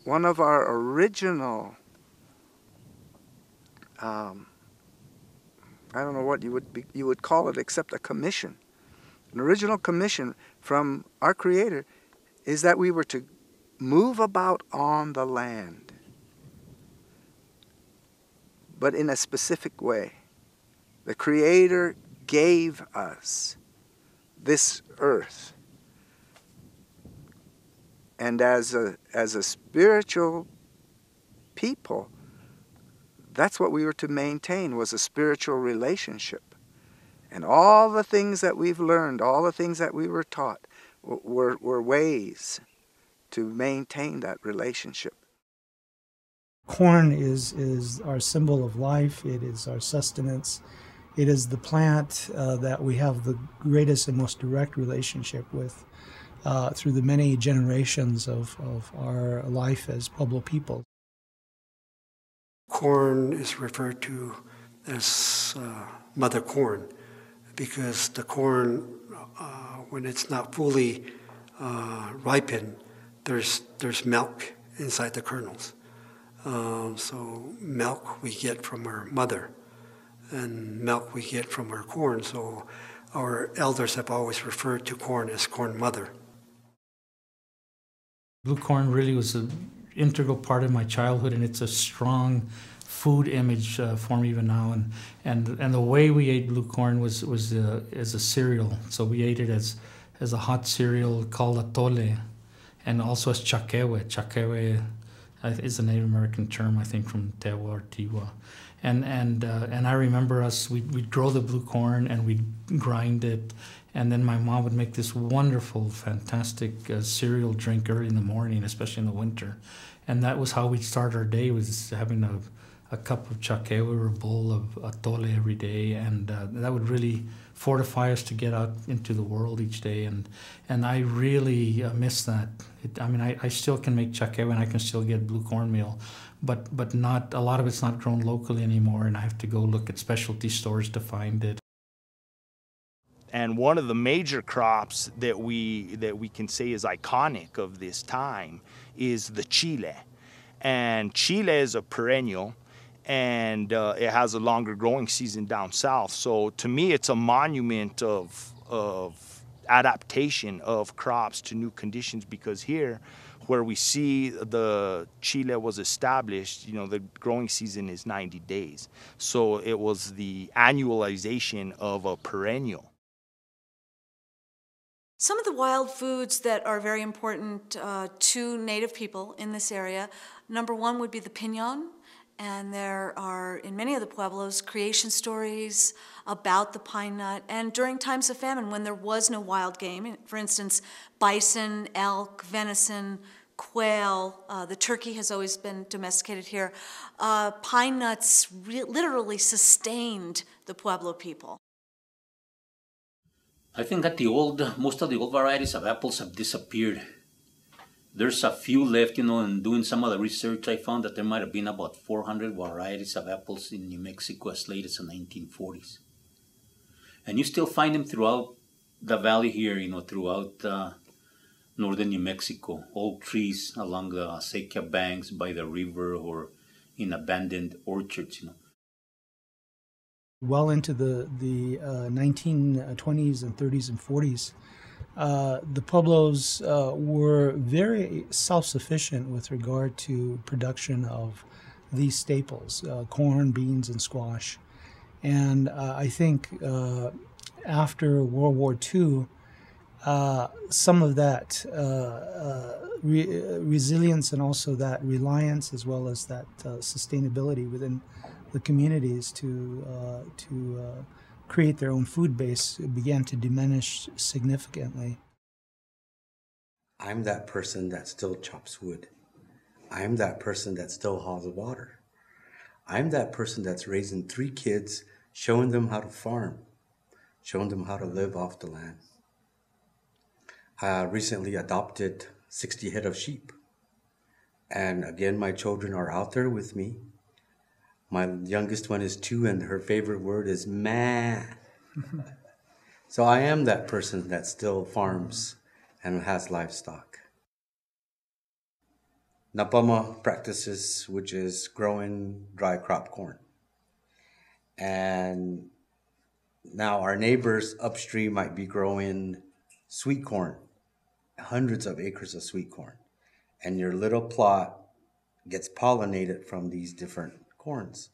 one of our original, I don't know what you would call it except a commission. An original commission from our Creator is that we were to move about on the land, but in a specific way. The Creator gave us this earth, and as a spiritual people, that's what we were to maintain, was a spiritual relationship. And all the things that we've learned, all the things that we were taught, were ways to maintain that relationship. Corn is our symbol of life. It is our sustenance. It is the plant that we have the greatest and most direct relationship with through the many generations of our life as Pueblo people. Corn is referred to as mother corn because the corn, when it's not fully ripened, there's milk inside the kernels. So milk we get from our mother, and milk we get from our corn. So our elders have always referred to corn as corn mother. Blue corn really was an integral part of my childhood, and it's a strong food image for me even now. And the way we ate blue corn was as a cereal. So we ate it as a hot cereal called atole, and also as chaquewe. Chaquewe is a Native American term, I think, from Tewa or Tiwa. And I remember we'd grow the blue corn and we'd grind it, and then my mom would make this wonderful, fantastic cereal drink early in the morning, especially in the winter. And that was how we'd start our day, was having a cup of chaquewe or a bowl of atole every day, and that would really fortify us to get out into the world each day. And I really miss that. I still can make chaquewe and I can still get blue cornmeal, but not a lot of it's not grown locally anymore, and I have to go look at specialty stores to find it. And one of the major crops that we can say is iconic of this time is the chile. And chile is a perennial, and it has a longer growing season down south. So to me, it's a monument of adaptation of crops to new conditions, because here, where we see the chile was established, the growing season is 90 days. So it was the annualization of a perennial. Some of the wild foods that are very important to Native people in this area, number one would be the piñon. And there are, in many of the pueblos, creation stories about the pine nut. And during times of famine, when there was no wild game, for instance, bison, elk, venison, quail, the turkey has always been domesticated here, pine nuts literally sustained the Pueblo people. I think that most of the old varieties of apples have disappeared. There's a few left, and doing some of the research, I found that there might have been about 400 varieties of apples in New Mexico as late as the 1940s. And you still find them throughout the valley here, throughout northern New Mexico. Old trees along the acequia banks by the river or in abandoned orchards, Well into the 1920s and 30s and 40s, the Pueblos were very self-sufficient with regard to production of these staples, corn, beans, and squash. And I think after World War II, some of that resilience and also that reliance, as well as that sustainability within the communities to create their own food base began to diminish significantly. I'm that person that still chops wood. I'm that person that still hauls water. I'm that person that's raising 3 kids, showing them how to farm, showing them how to live off the land. I recently adopted 60 head of sheep. And again, my children are out there with me. My youngest one is 2, and her favorite word is "ma." So I am that person that still farms and has livestock. Napama practices, which is growing dry crop corn. And now our neighbors upstream might be growing sweet corn, hundreds of acres of sweet corn. And your little plot gets pollinated from these different corns.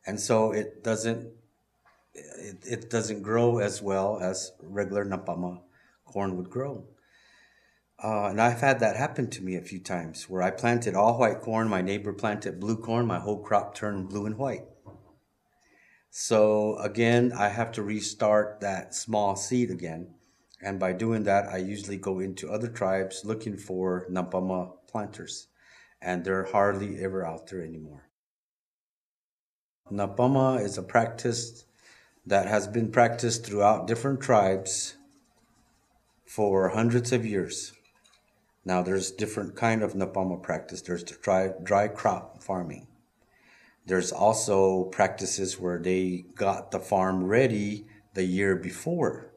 And so it doesn't grow as well as regular Napama corn would grow. And I've had that happen to me a few times where I planted all white corn, my neighbor planted blue corn, my whole crop turned blue and white. So again, I have to restart that small seed again. And by doing that, I usually go into other tribes looking for Napama planters. And they're hardly ever out there anymore. Napama is a practice that has been practiced throughout different tribes for hundreds of years. Now there's different kind of Napama practice. There's the dry crop farming. There's also practices where they got the farm ready the year before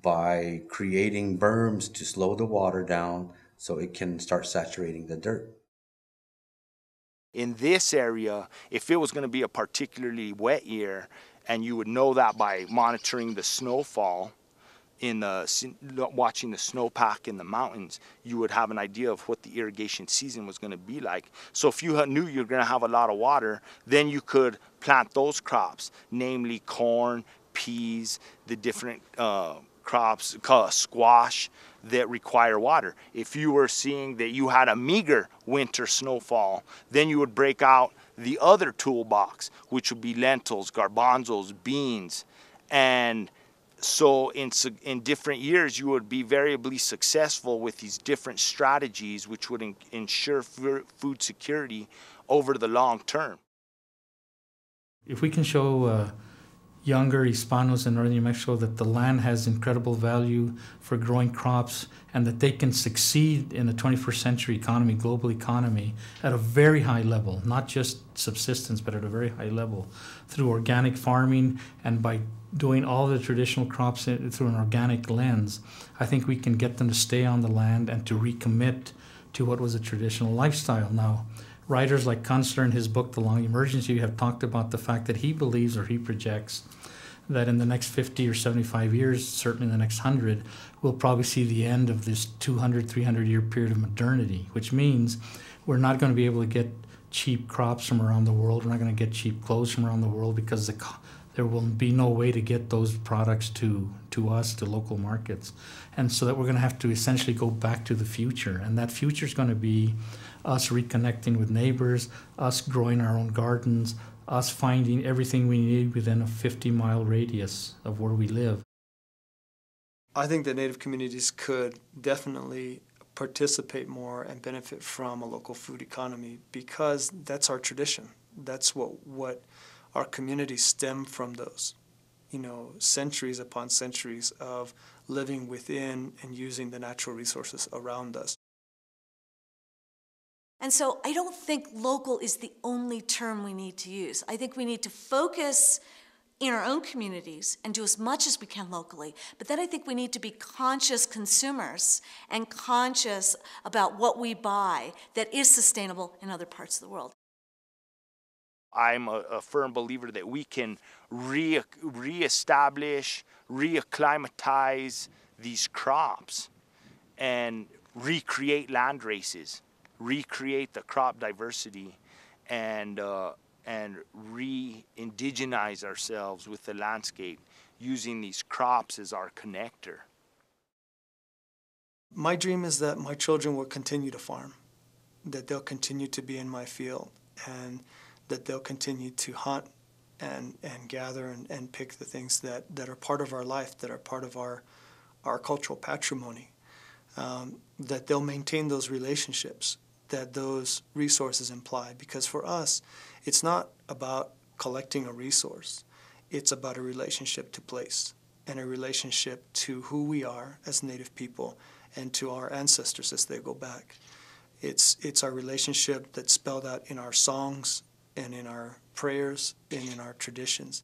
by creating berms to slow the water down so it can start saturating the dirt. In this area, if it was going to be a particularly wet year, and you would know that by monitoring the snowfall, watching the snowpack in the mountains, you would have an idea of what the irrigation season was going to be like. So if you knew you're going to have a lot of water, then you could plant those crops, namely corn, peas, the different crops, squash, that require water. If you were seeing that you had a meager winter snowfall, then you would break out the other toolbox, which would be lentils, garbanzos, beans, and so in different years, you would be variably successful with these different strategies, which would ensure food security over the long term. If we can show younger Hispanos in northern New Mexico that the land has incredible value for growing crops and that they can succeed in the 21st century economy, global economy, at a very high level, not just subsistence, but at a very high level, through organic farming and by doing all the traditional crops through an organic lens, I think we can get them to stay on the land and to recommit to what was a traditional lifestyle. Now, writers like Kunstler in his book, The Long Emergency, have talked about the fact that he believes, or he projects, that in the next 50 or 75 years, certainly in the next 100, we'll probably see the end of this 200, 300-year period of modernity, which means we're not going to be able to get cheap crops from around the world. We're not going to get cheap clothes from around the world because there will be no way to get those products to us, to local markets. And so that we're going to have to essentially go back to the future. And that future is going to be us reconnecting with neighbors, us growing our own gardens, us finding everything we need within a 50-mile radius of where we live. I think that Native communities could definitely participate more and benefit from a local food economy because that's our tradition. That's what our communities stem from, those, centuries upon centuries of living within and using the natural resources around us. And so I don't think local is the only term we need to use. I think we need to focus in our own communities and do as much as we can locally. But then I think we need to be conscious consumers and conscious about what we buy that is sustainable in other parts of the world. I'm a firm believer that we can reestablish, reacclimatize these crops and recreate land races, recreate the crop diversity, and re-indigenize ourselves with the landscape using these crops as our connector. My dream is that my children will continue to farm, that they'll continue to be in my field, and that they'll continue to hunt and gather and pick the things that are part of our life, that are part of our cultural patrimony, that they'll maintain those relationships that those resources imply. Because for us, it's not about collecting a resource. It's about a relationship to place and a relationship to who we are as Native people and to our ancestors as they go back. It's our relationship that's spelled out in our songs and in our prayers and in our traditions.